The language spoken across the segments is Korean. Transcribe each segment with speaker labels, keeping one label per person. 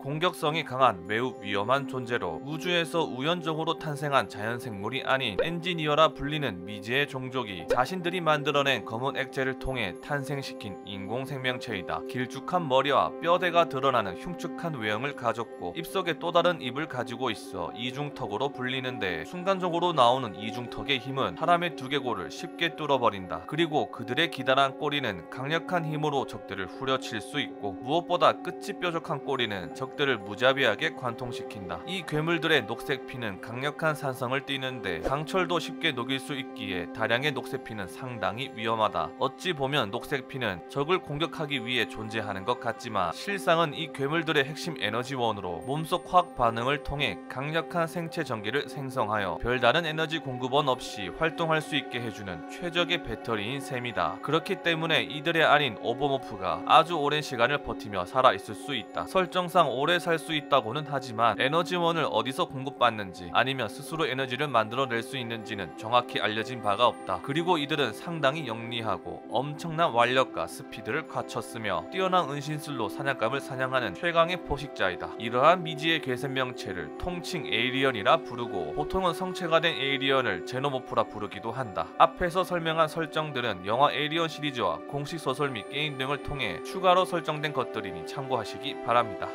Speaker 1: 공격성이 강한 매우 위험한 존재로 우주에서 우연적으로 탄생한 자연생물이 아닌 엔지니어라 불리는 미지의 종족이 자신들이 만들어낸 검은 액체를 통해 탄생시킨 인공생명체이다. 길쭉한 머리와 뼈대가 드러나는 흉측한 외형을 가졌고 입속에 또 다른 입을 가지고 있어 이중턱으로 불리는데 순간적으로 나오는 이중턱의 힘은 사람의 두개골을 쉽게 뚫어버린다. 그리고 그들의 기다란 꼬리는 강력한 힘으로 적들을 후려칠 수 있고 무엇보다 끝이 뾰족한 꼬리는 적들을 무자비하게 관통시킨다. 이 괴물들의 녹색 피는 강력한 산성을 띠는데 강철도 쉽게 녹일 수 있기에 다량의 녹색 피는 상당히 위험하다. 어찌 보면 녹색 피는 적을 공격하기 위해 존재하는 것 같지만 실상은 이 괴물들의 핵심 에너지원으로 몸속 화학 반응을 통해 강력한 생체 전기를 생성하여 별다른 에너지 공급원 없이 활동할 수 있게 해주는 최적의 배터리인 셈이다. 그렇기 때문에 이들의 아닌 오버모프가 아주 오랜 시간을 버티며 살아있을 수 있다. 설정상 오래 살 수 있다고는 하지만 에너지원을 어디서 공급받는지 아니면 스스로 에너지를 만들어낼 수 있는지는 정확히 알려진 바가 없다. 그리고 이들은 상당히 영리하고 엄청난 완력과 스피드를 갖췄으며 뛰어난 은신술로 사냥감을 사냥하는 최강의 포식자이다. 이러한 미지의 괴생명체를 통칭 에이리언이라 부르고 보통은 성체가 된 에이리언을 제노모프라 부르기도 한다. 앞에서 설명한 설정들은 영화 에이리언 시리즈와 공식 소설 및 게임 등을 통해 추가로 설정된 것들이니 참고하시기 바랍니다.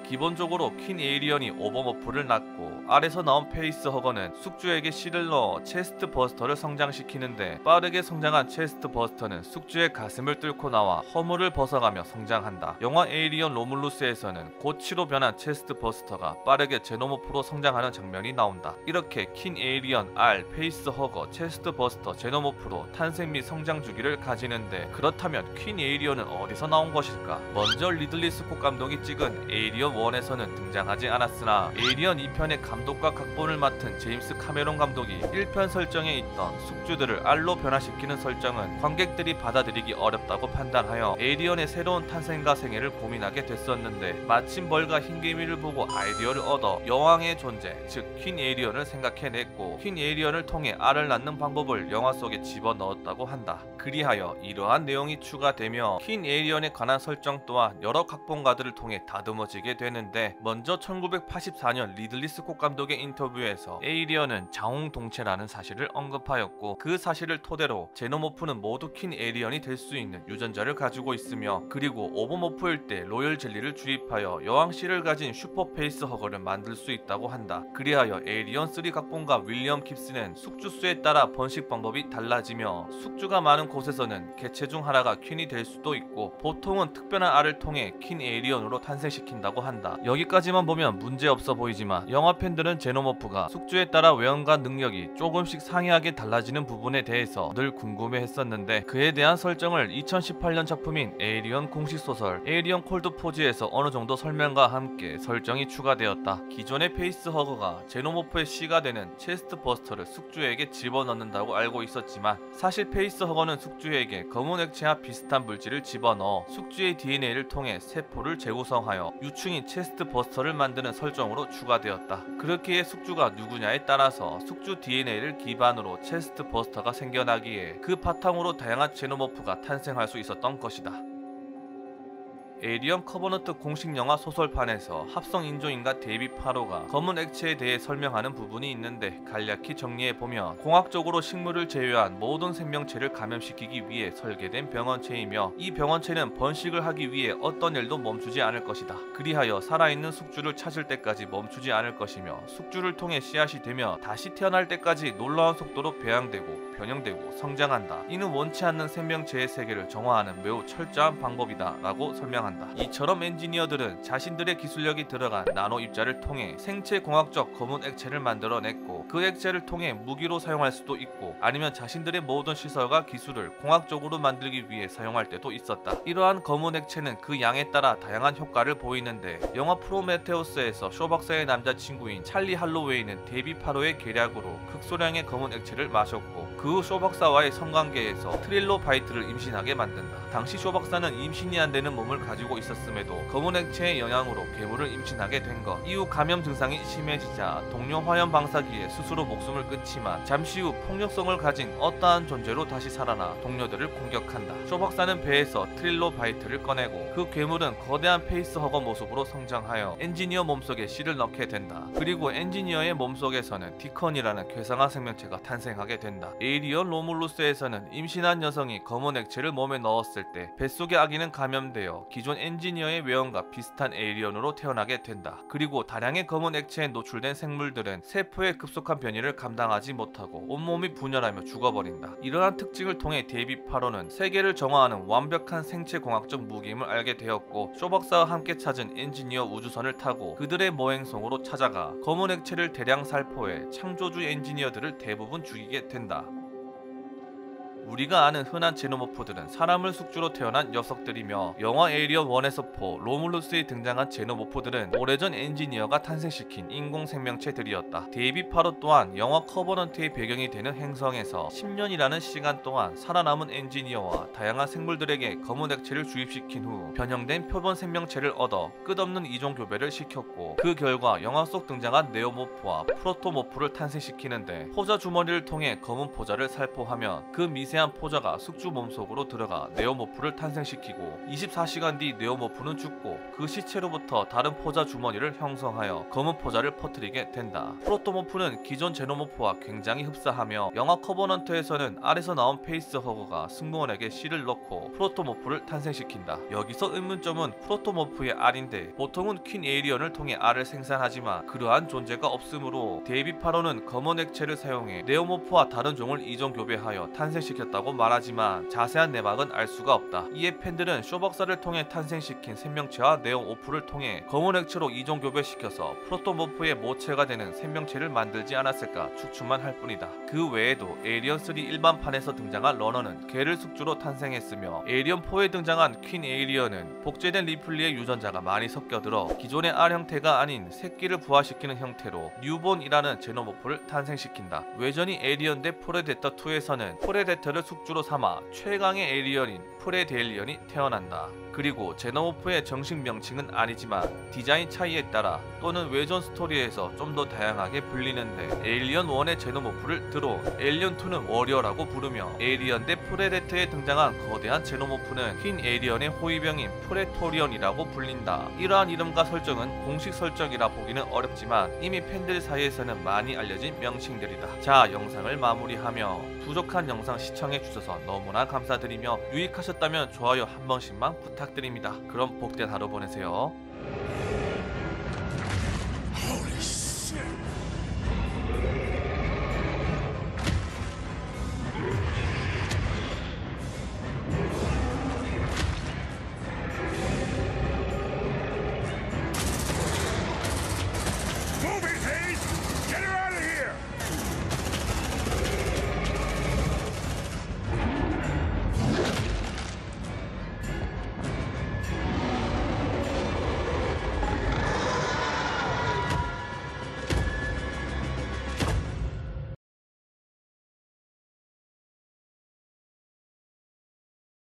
Speaker 1: 기본적으로 퀸 에이리언이 오버모프를 낳고 알에서 나온 페이스 허거는 숙주에게 씨를 넣어 체스트 버스터를 성장시키는데 빠르게 성장한 체스트 버스터는 숙주의 가슴을 뚫고 나와 허물을 벗어가며 성장한다. 영화 에이리언 로물루스에서는 고치로 변한 체스트 버스터가 빠르게 제노모프로 성장하는 장면이 나온다. 이렇게 퀸 에이리언, 알, 페이스 허거, 체스트 버스터, 제노모프로 탄생 및 성장 주기를 가지는데 그렇다면 퀸 에이리언은 어디서 나온 것일까? 먼저 리들리 스콧 감독이 찍은 에이리언 1에서는 등장하지 않았으나 에이리언 2편의 감독과 각본을 맡은 제임스 카메론 감독이 1편 설정에 있던 숙주들을 알로 변화시키는 설정은 관객들이 받아들이기 어렵다고 판단하여 에이리언의 새로운 탄생과 생애를 고민하게 됐었는데 마침 벌과 흰개미를 보고 아이디어를 얻어 여왕의 존재, 즉 퀸 에이리언을 생각해냈고 퀸 에이리언을 통해 알을 낳는 방법을 영화 속에 집어넣었다고 한다. 그리하여 이러한 내용이 추가되며 퀸 에이리언에 관한 설정 또한 여러 각본가들을 통해 다듬어지게 되는데 먼저 1984년 리들리 스콧 감독의 인터뷰에서 에이리언은 자웅동체라는 사실을 언급하였고 그 사실을 토대로 제노모프는 모두 퀸 에이리언이 될 수 있는 유전자를 가지고 있으며 그리고 오버모프일 때 로열 젤리를 주입하여 여왕씨를 가진 슈퍼페이스 허거를 만들 수 있다고 한다. 그리하여 에이리언 3 각본가 윌리엄 킵스는 숙주 수에 따라 번식 방법이 달라지며 숙주가 많은 곳에서는 개체 중 하나가 퀸이 될 수도 있고 보통은 특별한 알을 통해 퀸 에이리언으로 탄생시킨다고 한다. 여기까지만 보면 문제없어 보이지만 영화 팬들은 제노모프가 숙주에 따라 외형과 능력이 조금씩 상이하게 달라지는 부분에 대해서 늘 궁금해했었는데 그에 대한 설정을 2018년 작품인 에이리언 공식소설 에이리언 콜드 포즈에서 어느정도 설명과 함께 설정이 추가되었다. 기존의 페이스 허거가 제노모프의 씨가 되는 체스트 버스터를 숙주에게 집어넣는다고 알고 있었지만 사실 페이스 허거는 숙주에게 검은 액체와 비슷한 물질을 집어넣어 숙주의 DNA를 통해 세포를 재구성하여 유충인 체스트 버스터를 만드는 설정으로 추가되었다. 그렇기에 숙주가 누구냐에 따라서 숙주 DNA를 기반으로 체스트 버스터가 생겨나기에 그 바탕으로 다양한 제노모프가 탄생할 수 있었던 것이다. 에이리언 커버넌트 공식 영화 소설판에서 합성 인조인과 데이비 파로가 검은 액체에 대해 설명하는 부분이 있는데 간략히 정리해보면 공학적으로 식물을 제외한 모든 생명체를 감염시키기 위해 설계된 병원체이며 이 병원체는 번식을 하기 위해 어떤 일도 멈추지 않을 것이다. 그리하여 살아있는 숙주를 찾을 때까지 멈추지 않을 것이며 숙주를 통해 씨앗이 되며 다시 태어날 때까지 놀라운 속도로 배양되고 변형되고 성장한다. 이는 원치 않는 생명체의 세계를 정화하는 매우 철저한 방법이다 라고 설명합니다. 성장한다. 이처럼 엔지니어들은 자신들의 기술력이 들어간 나노 입자를 통해 생체공학적 검은 액체를 만들어냈고, 그 액체를 통해 무기로 사용할 수도 있고 아니면 자신들의 모든 시설과 기술을 공학적으로 만들기 위해 사용할 때도 있었다. 이러한 검은 액체는 그 양에 따라 다양한 효과를 보이는데, 영화 프로메테우스에서 쇼 박사의 남자친구인 찰리 할로웨이는 데이비 파로의 계략으로 극소량의 검은 액체를 마셨고, 그 후 쇼 박사와의 성관계에서 트릴로바이트를 임신하게 만든다. 당시 쇼 박사는 임신이 안 되는 몸을 가지고 있었음에도 검은 액체의 영향으로 괴물을 임신하게 된 것. 이후 감염 증상이 심해지자 동료 화염 방사기에 스스로 목숨을 끊지만 잠시 후 폭력성을 가진 어떠한 존재로 다시 살아나 동료들을 공격한다. 쇼 박사는 배에서 트릴로바이트를 꺼내고 그 괴물은 거대한 페이스허거 모습으로 성장하여 엔지니어 몸속에 씨를 넣게 된다. 그리고 엔지니어의 몸속에서는 디컨이라는 괴상한 생명체가 탄생하게 된다. 에이리언 로물루스에서는 임신한 여성이 검은 액체를 몸에 넣었을 때 뱃속의 아기는 감염되어 기존 엔지니어의 외형과 비슷한 에이리언으로 태어나게 된다. 그리고 다량의 검은 액체에 노출된 생물들은 세포의 급속한 변이를 감당하지 못하고 온몸이 분열하며 죽어버린다. 이러한 특징을 통해 데이비 파로는 세계를 정화하는 완벽한 생체공학적 무기임을 알게 되었고, 쇼 박사와 함께 찾은 엔지니어 우주선을 타고 그들의 모행성으로 찾아가 검은 액체를 대량 살포해 창조주 엔지니어들을 대부분 죽이게 된다. 우리가 아는 흔한 제노모프들은 사람을 숙주로 태어난 녀석들이며, 영화 에이리언 1에서 로물루스에 등장한 제노모프들은 오래전 엔지니어가 탄생시킨 인공생명체들이었다. 데이비 파로 또한 영화 커버넌트의 배경이 되는 행성에서 10년이라는 시간 동안 살아남은 엔지니어와 다양한 생물들에게 검은 액체를 주입시킨 후 변형된 표본 생명체를 얻어 끝없는 이종교배를 시켰고, 그 결과 영화 속 등장한 네오모프와 프로토모프를 탄생시키는데, 포자 주머니를 통해 검은 포자를 살포하면 그 미세한 포자가 숙주 몸속으로 들어가 네오모프를 탄생시키고, 24시간 뒤 네오모프는 죽고 그 시체로부터 다른 포자 주머니를 형성하여 검은 포자를 퍼뜨리게 된다. 프로토모프는 기존 제노모프와 굉장히 흡사하며, 영화 커버넌트에서는 알에서 나온 페이스허거가 승무원에게 씨를 넣고 프로토모프를 탄생시킨다. 여기서 의문점은 프로토모프의 알인데, 보통은 퀸 에이리언을 통해 알을 생산하지만 그러한 존재가 없으므로 데이비 파로는 검은 액체를 사용해 네오모프와 다른 종을 이종교배하여 탄생시켰다 다고 말하지만 자세한 내막은 알 수가 없다. 이에 팬들은 쇼 박사를 통해 탄생시킨 생명체와 네오모프를 통해 검은 액체로 이종교배시켜서 프로토모프의 모체가 되는 생명체를 만들지 않았을까 추측만 할 뿐이다. 그 외에도 에이리언 3 일반판에서 등장한 러너는 개를 숙주로 탄생했으며, 에이리언 4에 등장한 퀸 에이리언은 복제된 리플리의 유전자가 많이 섞여들어 기존의 알 형태가 아닌 새끼를 부화시키는 형태로 뉴본이라는 제노모프를 탄생시킨다. 외전이 에이리언 대 프레데터 2에서는 프레데터를 숙주로 삼아 최강의 에이리언인 프레데일리언이 태어난다. 그리고 제노모프의 정식 명칭은 아니지만 디자인 차이에 따라 또는 외전 스토리에서 좀 더 다양하게 불리는데, 에일리언 1의 제노모프를 드론, 에일리언 2는 워리어라고 부르며, 에일리언 대 프레데터에 등장한 거대한 제노모프는 퀸 에이리언의 호위병인 프레토리언이라고 불린다. 이러한 이름과 설정은 공식 설정이라 보기는 어렵지만 이미 팬들 사이에서는 많이 알려진 명칭들이다. 자, 영상을 마무리하며 부족한 영상 시청해주셔서 너무나 감사드리며, 유익하셨다면 좋아요 한 번씩만 부탁드립니다. 그럼 복된 하루 보내세요.